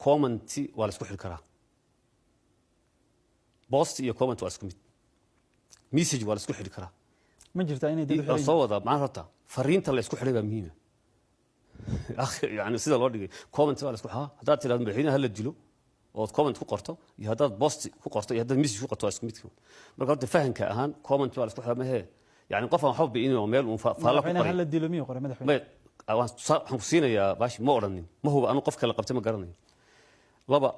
comment wala isku xiri karaa post iyo comment waa isku mid message wala isku xiri karaa ma jirta inay dad xiriir soo wada ma rabta fariinta la isku xiray baa muhiim يعني sida loo dhigay comment wala isku hadaad tiraahdo madaxweynaha hala dilo oo comment ku qorto iyo hadaad post ku qorto iyo hadaad message ku qorto isku mid marka horta fahanka ahaan comment wala isku xirmahe يعني qof aan xubbi inuu meel uu faala ku qoray hala dilo miyo qoray madaxweynaha waxaan ku siinayaa baashi ma oranin ma hubo anu qofka la qabtay ma garanayo laba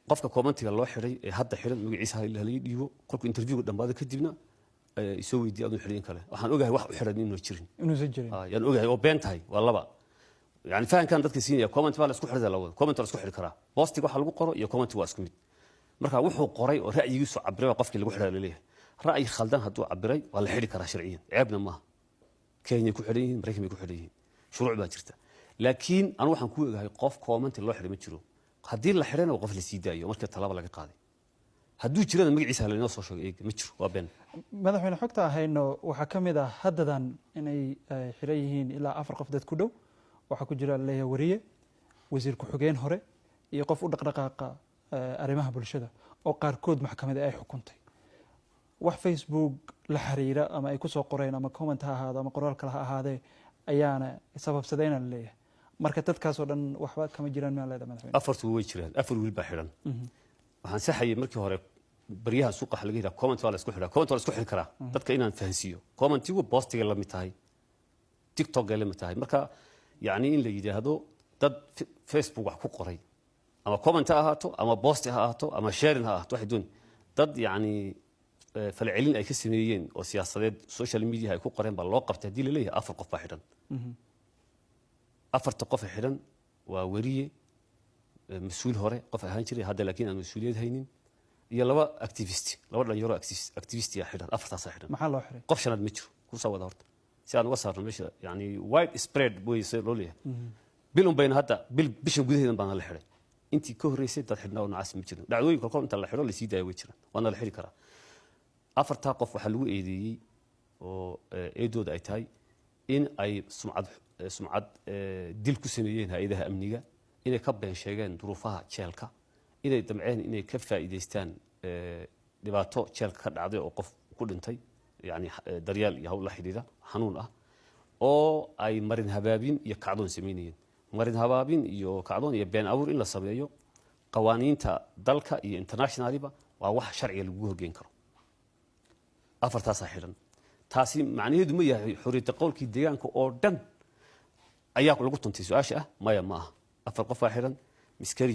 qofka commentiga loo xiray ee hadda xiran magaciisa la dhiibo qolku interview dhammaada kadibna isoo weydiiyay aduu xiriin kale waxaan ogahay wax u xiran inuu jirin yaan ogahay oo been tahay waa laba يعني فاهم كان dadka siinaya comment baa la isku xirida lawada comment la isku xiri karaa postiga waxa lagu qoro iyo comment waa isku mid marka wuxuu qoray oo ra'yigiisu cabiray qofkii lagu xiray leeyahay ra'yi khaldan haduu cabiray waa la xiri karaa sharciyan ceebna ma Kenya ku xiran yihiin Mareykanka ku xiran yihiin shuruuc baa jirta laakiin anu waxaan ku ogahay qof comment loo xiray ma jiro hadii la xirayna qof la sii daayo marka talaabo laga qaaday haduu jirana magaciisa la inoo soo sheegay ma jiro waa been madaxweyne xogta ahayno waxa kamid ah hadadan inay xiran yihiin ilaa 4 qof dad ku dhow waxa ku jira leeyahay wariye wasiir ku xigeen hore iyo qof u dhaqdhaqaaqa arimaha bulshada oo qaarkood maxkamadda ay xukuntay wax Facebook la xiriira ama ay ku soo qoreen ama comment ha ahaado ama qoraal kale ha ahaadee ayaana sababsadayna leeyahay marka dadkaas oo dhan waxba kama jiraan ma leedahay madaxweyne afartu way jiraan afar wiil baa xiran waxaan saxayay markii hore bariyaha suuqa laga yiraahdo comment wala isku xiraa comment wala isku xiri karaa dadka inaan fahansiyo commentigu postiga la mid tahay TikTok la mid tahay marka يعني إن اللي يجهدوا ضد فيسبوك وحكوا قري أما كومنت هاتو أما بوست هاتو أما شيرين هاتو واحد دون ضد يعني فالعلين أي كسميين أو سياسات السوشيال ميديا هيكون قرين بالواقع تهديل ليه أفر قف واحدا أفر تقف واحدا ووريه مسؤول هوري قف هانشري هذا لكن المسؤولية هينين يلا أكتيفيستي لو لا يرى أكتيفيستي واحدا أفر تصحيح محل واحد قف شناد متشو كل سوى دارت سيان وصار مش يعني وايد سبريد بوي يصير ليه بيلهم بين هذا بيش وجوده بان الحري انت كهريسه تحدنا ونعاس مجرن دعوي كلكم انت الحري اللي سيدا وجرن وانا الحري كرا افرتا قف waxa lagu eedeeyay oo eedood ay tahay in ay sumcad dil ku sameeyeen hay'adaha amniga inay ka been sheegeen duruufaha jeelka inay damceen inay ka faa'iideystaan dhibaato jeelka ka dhacday oo qof ku dhintay يعني دريال يهول لحديده حنون او اي مرن هبابين يا كعدون سمينين مرن هبابين يو كعدون يا بين اور ان لا سميهو قوانينتا دلكا iyo internationaliba waa wax sharci lagu horgeyn karo afarta saxiran taasi macnaheedu ma yahay xuriyada qowlkii deegaanka oo dhan ayaa lagu tuntay su'aasha maya ma afar qof xiran miskari